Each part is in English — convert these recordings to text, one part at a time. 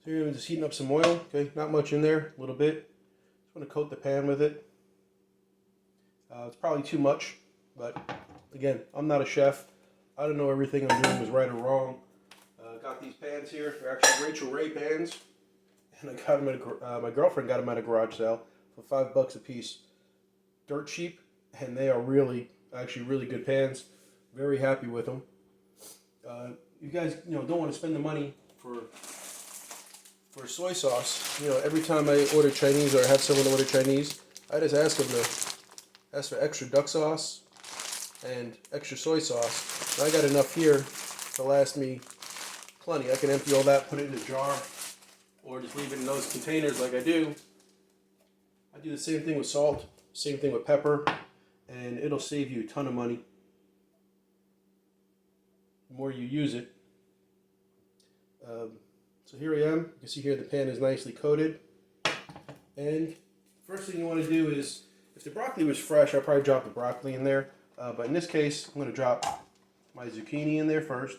So here I'm just heating up some oil, okay, not much in there, a little bit. Just want to coat the pan with it. It's probably too much, but again, I'm not a chef. I don't know everything I'm doing is right or wrong. Got these pans here. They're actually Rachel Ray pans, and I got them at my girlfriend got them at a garage sale for $5 a piece. Dirt cheap, and they are actually really good pans. Very happy with them. You guys, don't want to spend the money for soy sauce. Every time I order Chinese or I have someone order Chinese, I just ask them to ask for extra duck sauce and extra soy sauce. And I got enough here to last me plenty. I can empty all that, put it in a jar, or just leave it in those containers like I do. I do the same thing with salt, same thing with pepper, and it'll save you a ton of money. The more you use it. So here I am. You can see here the pan is nicely coated. And first thing you want to do is, if the broccoli was fresh, I'd probably drop the broccoli in there. But in this case, I'm going to drop my zucchini in there first.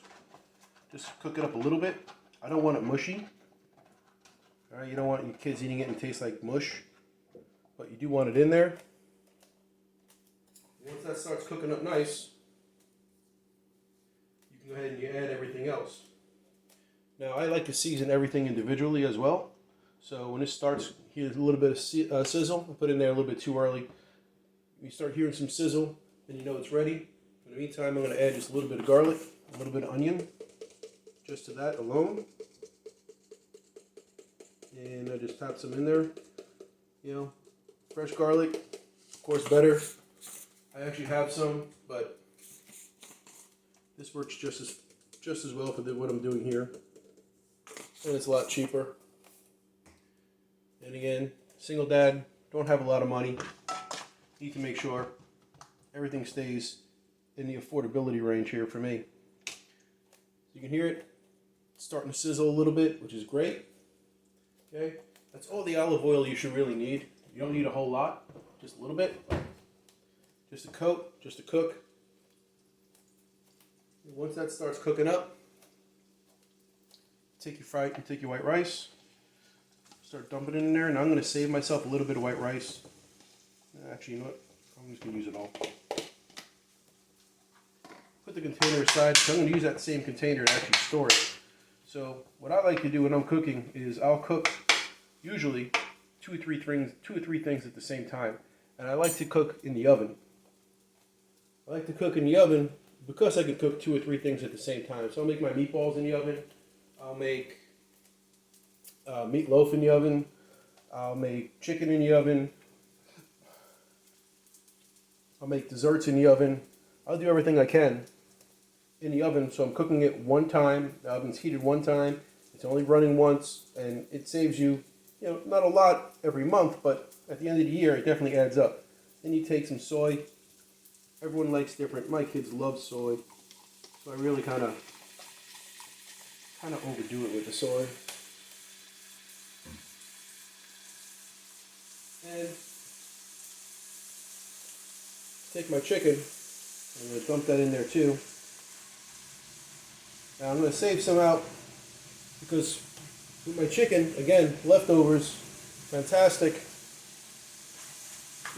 Just cook it up a little bit. I don't want it mushy. All right, you don't want your kids eating it and taste like mush, but you do want it in there. Once that starts cooking up nice, you can go ahead and you add everything else. Now I like to season everything individually as well. So when it starts, here's a little bit of sizzle. I put it in there a little bit too early. When you start hearing some sizzle, then you know it's ready. In the meantime, I'm going to add just a little bit of garlic, a little bit of onion, just to that alone. And I just tap some in there. Fresh garlic, of course, better. I actually have some, but this works just as well for what I'm doing here. And it's a lot cheaper. And again, single dad, don't have a lot of money. Need to make sure everything stays in the affordability range here for me. You can hear it starting to sizzle a little bit, which is great. Okay, that's all the olive oil you should really need. You don't need a whole lot, just a little bit. Just a coat, just to cook. And once that starts cooking up, take your white rice, start dumping it in there, and I'm going to save myself a little bit of white rice. Actually, you know what? I'm just going to use it all. Put the container aside, so I'm going to use that same container to actually store it. So what I like to do when I'm cooking is I'll cook usually two or three things at the same time, and I like to cook in the oven. I like to cook in the oven because I can cook 2 or 3 things at the same time. So I'll make my meatballs in the oven. I'll make meatloaf in the oven. I'll make chicken in the oven. I'll make desserts in the oven. I'll do everything I can in the oven, so I'm cooking it one time. The oven's heated one time. It's only running once, and it saves you, not a lot every month, but at the end of the year, it definitely adds up. Then you take some soy. Everyone likes different. My kids love soy, so I really kind of overdo it with the soy. And take my chicken. I'm going to dump that in there too. Now I'm going to save some out because with my chicken, again, leftovers, fantastic.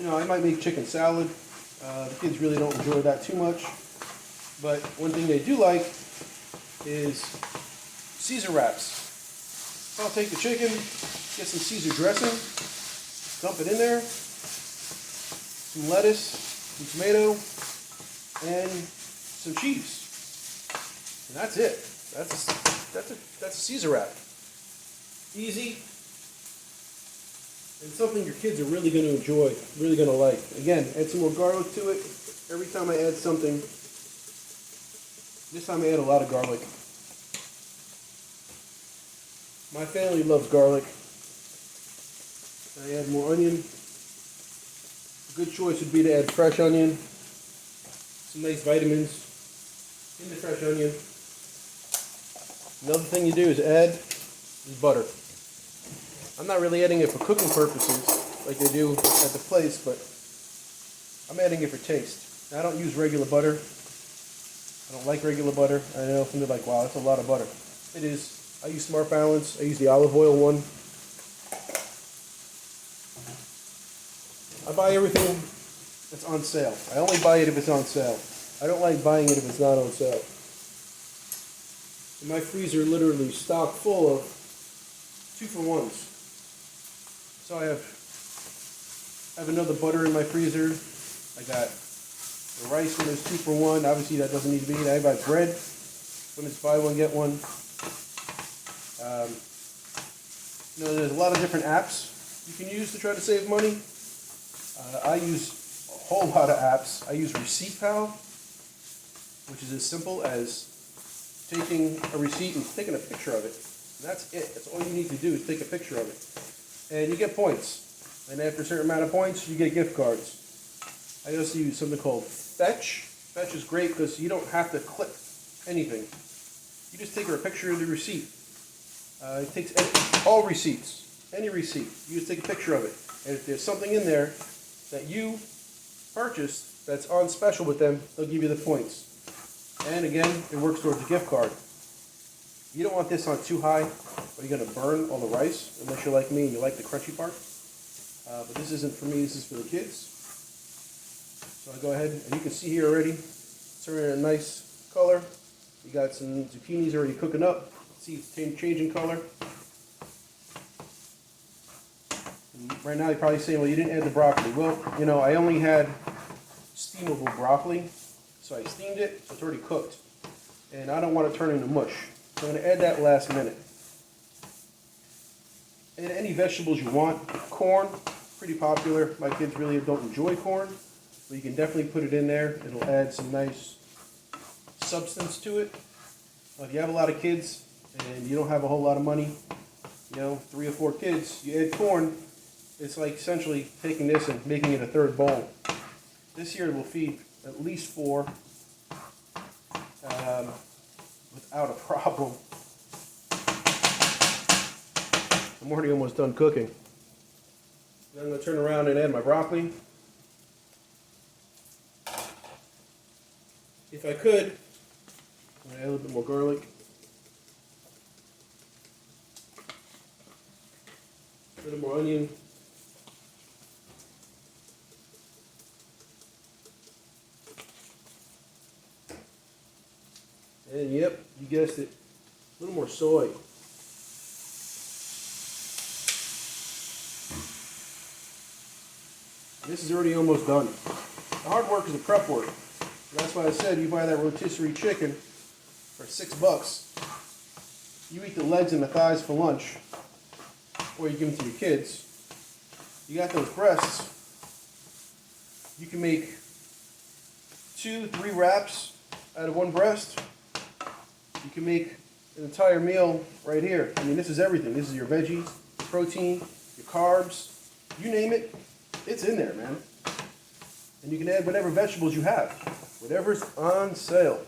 I might make chicken salad. The kids really don't enjoy that too much. But one thing they do like is Caesar wraps. I'll take the chicken, get some Caesar dressing, dump it in there, some lettuce, some tomato, and some cheese. And that's it. That's a Caesar wrap. Easy. And something your kids are really going to enjoy, really going to like. Again, add some more garlic to it. Every time I add something, this time I add a lot of garlic. My family loves garlic. I add more onion. A good choice would be to add fresh onion. Some nice vitamins in the fresh onion. Another thing you do is add butter. I'm not really adding it for cooking purposes like they do at the place, but I'm adding it for taste. Now, I don't use regular butter. I don't like regular butter. I know some people are like, wow, that's a lot of butter. It is. I use Smart Balance. I use the olive oil one. I buy everything that's on sale. I only buy it if it's on sale. I don't like buying it if it's not on sale. And my freezer literally stocked full of 2-for-1s. So I have another butter in my freezer. I got the rice when it's 2-for-1. Obviously that doesn't need to be. I buy bread when it's buy one get one. There's a lot of different apps you can use to try to save money. I use a whole lot of apps. I use ReceiptPal, which is as simple as taking a receipt and taking a picture of it. And that's it. That's all you need to do is take a picture of it. And you get points. And after a certain amount of points, you get gift cards. I also use something called Fetch. Fetch is great because you don't have to click anything. You just take a picture of the receipt. It takes all receipts, any receipt. You just take a picture of it. And if there's something in there that you purchased that's on special with them, they'll give you the points. And again, it works towards a gift card. You don't want this on too high, or you're going to burn all the rice, unless you're like me and you like the crunchy part. But this isn't for me, this is for the kids. So I go ahead, and you can see here already, it's already a nice color. You got some zucchinis already cooking up. See it's changing color. And right now you're probably saying, well, you didn't add the broccoli. Well, I only had steamable broccoli, so I steamed it, so it's already cooked. And I don't want to turn into mush. So I'm going to add that last minute. And any vegetables you want. Corn, pretty popular. My kids really don't enjoy corn, but you can definitely put it in there. It'll add some nice substance to it. If you have a lot of kids and you don't have a whole lot of money, 3 or 4 kids, you add corn, it's like essentially taking this and making it a third bowl. This here will feed at least 4 without a problem. I'm already almost done cooking. Then I'm going to turn around and add my broccoli. If I could, I'm going to add a little bit more garlic. A little more onion. And yep, you guessed it, a little more soy. This is already almost done. The hard work is the prep work. And that's why I said you buy that rotisserie chicken for $6. You eat the legs and the thighs for lunch, or you give them to your kids. You got those breasts. You can make 2-3 wraps out of one breast. You can make an entire meal right here. I mean, this is everything. This is your veggies, your protein, your carbs, you name it, it's in there, man. And you can add whatever vegetables you have, whatever's on sale.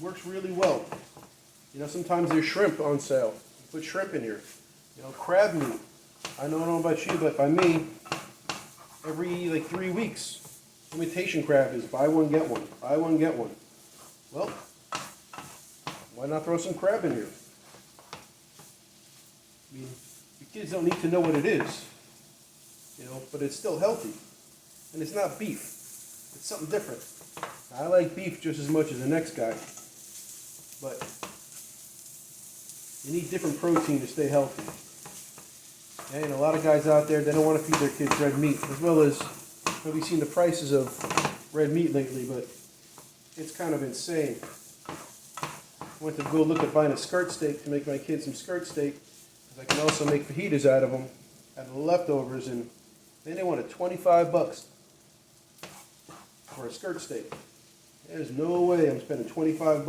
Works really well. Sometimes there's shrimp on sale. You put shrimp in here. Crab meat. I don't know about you, but by me, every 3 weeks, imitation crab is buy one, get one. Buy one, get one. Well, why not throw some crab in here? I mean, the kids don't need to know what it is, but it's still healthy. And it's not beef. It's something different. I like beef just as much as the next guy, but you need different protein to stay healthy. And a lot of guys out there, they don't want to feed their kids red meat, as well as, we've seen the prices of red meat lately, but it's kind of insane. I went to go look at buying a skirt steak to make my kids some skirt steak, because I can also make fajitas out of them, out of the leftovers, and then they wanted $25 for a skirt steak. There's no way I'm spending $25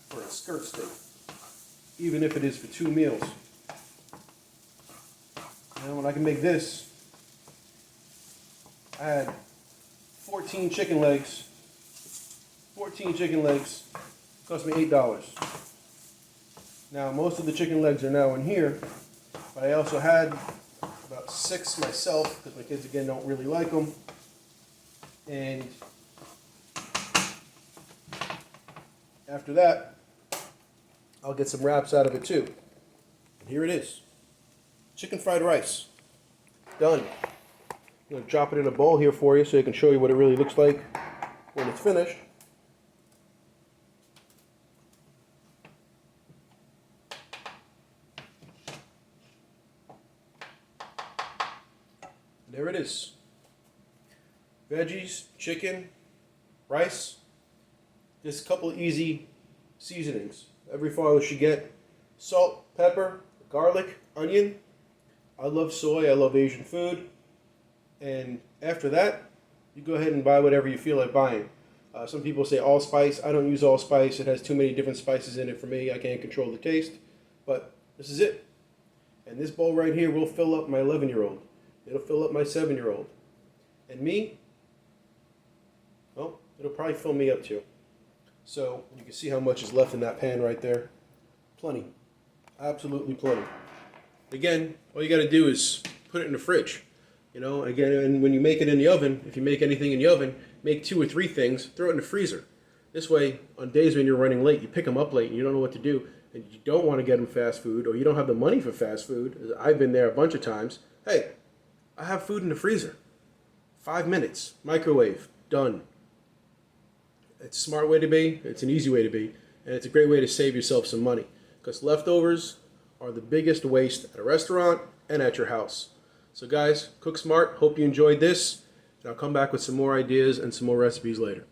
for a skirt steak, even if it is for 2 meals. When I can make this, I had 14 chicken legs. 14 chicken legs cost me $8. Now, most of the chicken legs are now in here, but I also had about 6 myself, because my kids, again, don't really like them. And after that, I'll get some wraps out of it too. And here it is. Chicken fried rice. Done. I'm going to drop it in a bowl here for you so I can show you what it really looks like when it's finished. There it is. Veggies, chicken, rice. Just a couple easy seasonings. Every father should get salt, pepper, garlic, onion. I love soy. I love Asian food. And after that, you go ahead and buy whatever you feel like buying. Some people say allspice. I don't use allspice. It has too many different spices in it for me. I can't control the taste. But this is it. And this bowl right here will fill up my 11-year-old. It'll fill up my 7-year-old. And me, well, it'll probably fill me up too. So you can see how much is left in that pan right there. Plenty. Absolutely plenty. Again, all you got to do is put it in the fridge. You know, again, and when you make it in the oven, if you make anything in the oven, make 2 or 3 things, throw it in the freezer. This way, on days when you're running late, you pick them up late and you don't know what to do, and you don't want to get them fast food, or you don't have the money for fast food. I've been there a bunch of times. Hey, I have food in the freezer. 5 minutes, microwave, done. It's a smart way to be, it's an easy way to be, and it's a great way to save yourself some money. Because leftovers are the biggest waste at a restaurant and at your house. So guys, cook smart. Hope you enjoyed this. And I'll come back with some more ideas and some more recipes later.